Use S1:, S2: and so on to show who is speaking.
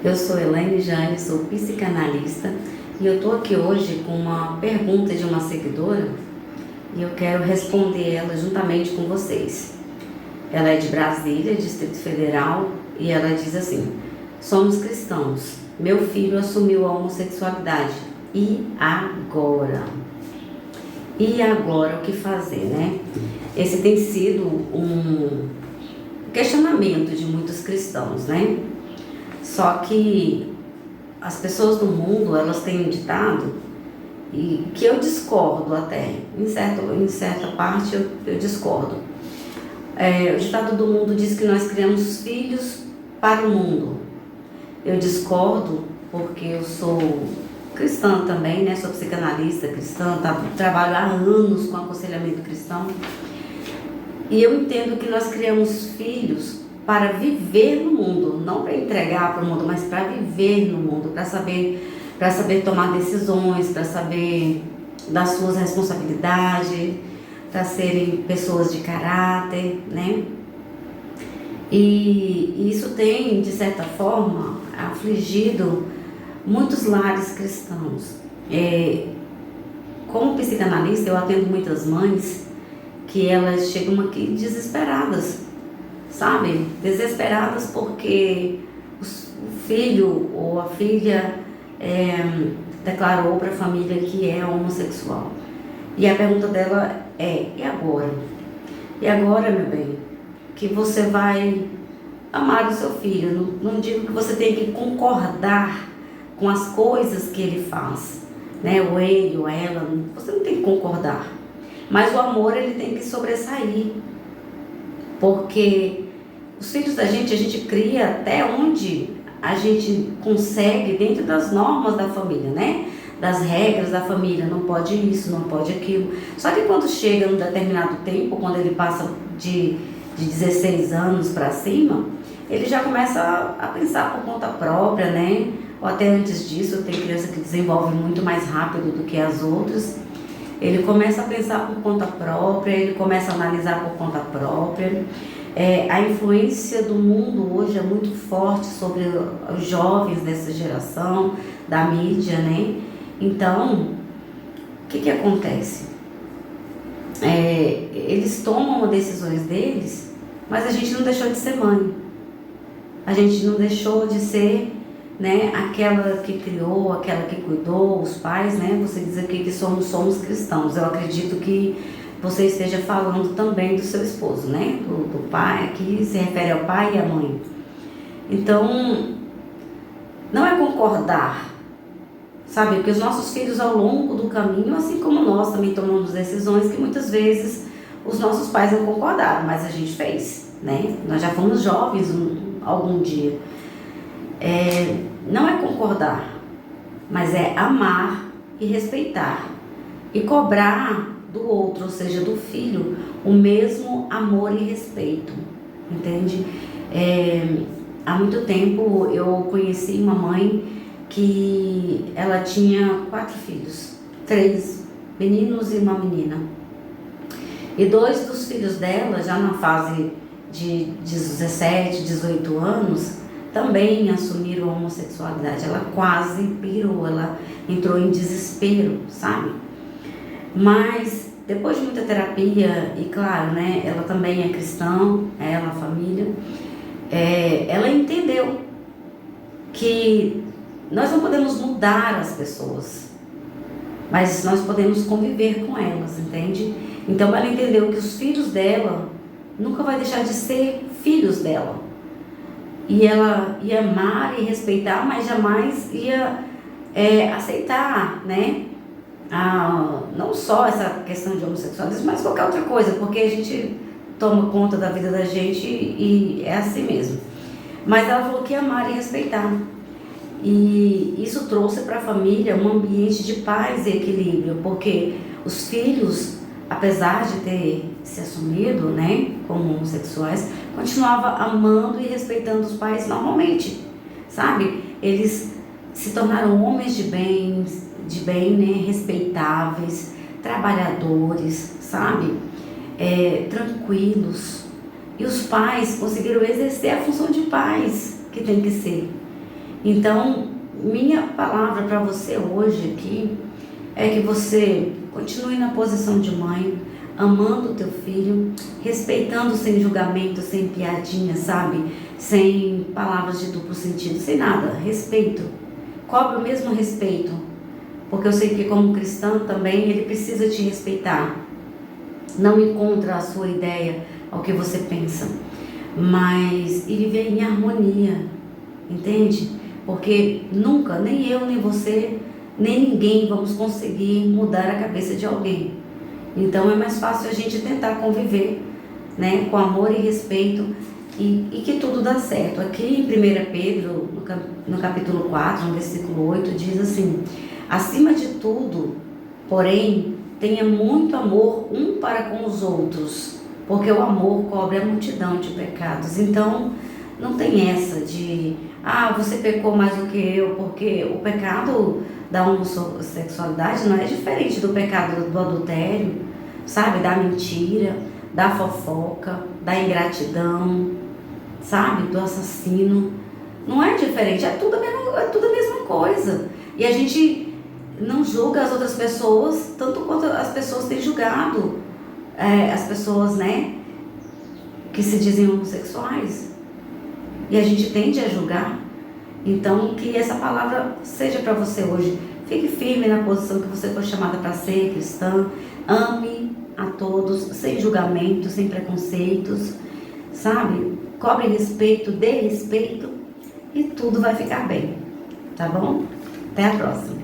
S1: Eu sou Elaine Jane, sou psicanalista e eu estou aqui hoje com uma pergunta de uma seguidora e eu quero responder ela juntamente com vocês. Ela é de Brasília, Distrito Federal, e ela diz assim: somos cristãos, meu filho assumiu a homossexualidade, e agora? E agora o que fazer, né? Esse tem sido um questionamento de muitos cristãos, né? Só que as pessoas do mundo, elas têm um ditado, e que eu discordo até, em certa parte eu discordo. O ditado do mundo diz que nós criamos filhos para o mundo. Eu discordo porque eu sou cristã também, né? Sou psicanalista cristã, trabalho há anos com aconselhamento cristão. E eu entendo que nós criamos filhos para viver no mundo, não para entregar para o mundo, mas para viver no mundo, para saber tomar decisões, para saber das suas responsabilidades, para serem pessoas de caráter, né? E isso tem, de certa forma, afligido muitos lares cristãos. Como psicanalista, eu atendo muitas mães que elas chegam aqui desesperadas, sabe? Desesperadas porque o filho ou a filha declarou para a família que é homossexual. E a pergunta dela é: e agora? E agora, meu bem, que você vai amar o seu filho? Não digo que você tem que concordar com as coisas que ele faz, né? Ou ele ou ela, você não tem que concordar. Mas o amor, ele tem que sobressair. Porque os filhos da gente, a gente cria até onde a gente consegue, dentro das normas da família, né? Das regras da família, não pode isso, não pode aquilo. Só que quando chega num determinado tempo, quando ele passa de 16 anos para cima, ele já começa a pensar por conta própria, né? Ou até antes disso, tem criança que desenvolve muito mais rápido do que as outras. Ele começa a pensar por conta própria, ele começa a analisar por conta própria. A influência do mundo hoje é muito forte sobre os jovens dessa geração, da mídia, né? Então, o que acontece? Eles tomam decisões deles, mas a gente não deixou de ser mãe. A gente não deixou de ser, né, aquela que criou, aquela que cuidou, os pais, né? Você diz aqui que somos cristãos. Eu acredito que você esteja falando também do seu esposo, né? Do pai, aqui se refere ao pai e à mãe. Então, não é concordar, sabe? Porque os nossos filhos, ao longo do caminho, assim como nós também tomamos decisões que muitas vezes os nossos pais não concordaram, mas a gente fez, né? Nós já fomos jovens algum dia. Não é concordar, mas é amar e respeitar e cobrar do outro, ou seja, do filho, o mesmo amor e respeito, entende? Há muito tempo eu conheci uma mãe que ela tinha 4 filhos, 3 meninos e uma menina. E 2 dos filhos dela, já na fase de 17, 18 anos, também assumiram a homossexualidade. Ela quase pirou, ela entrou em desespero, sabe? Mas depois de muita terapia, e claro, né, ela também é cristã, ela, a família, ela entendeu que nós não podemos mudar as pessoas, mas nós podemos conviver com elas, entende? Então ela entendeu que os filhos dela nunca vai deixar de ser filhos dela. E ela ia amar e respeitar, mas jamais ia aceitar, né? Não só essa questão de homossexualismo, mas qualquer outra coisa, porque a gente toma conta da vida da gente e é assim mesmo. Mas ela falou que ia amar e respeitar. E isso trouxe para a família um ambiente de paz e equilíbrio, porque os filhos, apesar de ter se assumido, né, como homossexuais, continuava amando e respeitando os pais normalmente, sabe? Eles se tornaram homens de bem, né, respeitáveis, trabalhadores, sabe? Tranquilos. E os pais conseguiram exercer a função de pais que tem que ser. Então, minha palavra para você hoje aqui é que você continue na posição de mãe, amando o teu filho, respeitando sem julgamento, sem piadinha, sabe? Sem palavras de duplo sentido, sem nada. Respeito. Cobre o mesmo respeito. Porque eu sei que como cristã também ele precisa te respeitar. Não encontra a sua ideia ao que você pensa. Mas e viver em harmonia. Entende? Porque nunca, nem eu, nem você, nem ninguém vamos conseguir mudar a cabeça de alguém. Então é mais fácil a gente tentar conviver, né, com amor e respeito e que tudo dá certo. Aqui em 1 Pedro, no capítulo 4, no versículo 8, diz assim: acima de tudo, porém, tenha muito amor um para com os outros, porque o amor cobre a multidão de pecados. Então, não tem essa de, você pecou mais do que eu, porque o pecado da homossexualidade não é diferente do pecado do adultério, sabe? Da mentira, da fofoca, da ingratidão, sabe? Do assassino. Não é diferente, é tudo a mesma coisa. E a gente não julga as outras pessoas tanto quanto as pessoas têm julgado as pessoas, né, que se dizem homossexuais. E a gente tende a julgar. Então, que essa palavra seja para você hoje. Fique firme na posição que você foi chamada para ser cristã. Ame a todos, sem julgamento, sem preconceitos, sabe? Cobre respeito, dê respeito e tudo vai ficar bem, tá bom? Até a próxima.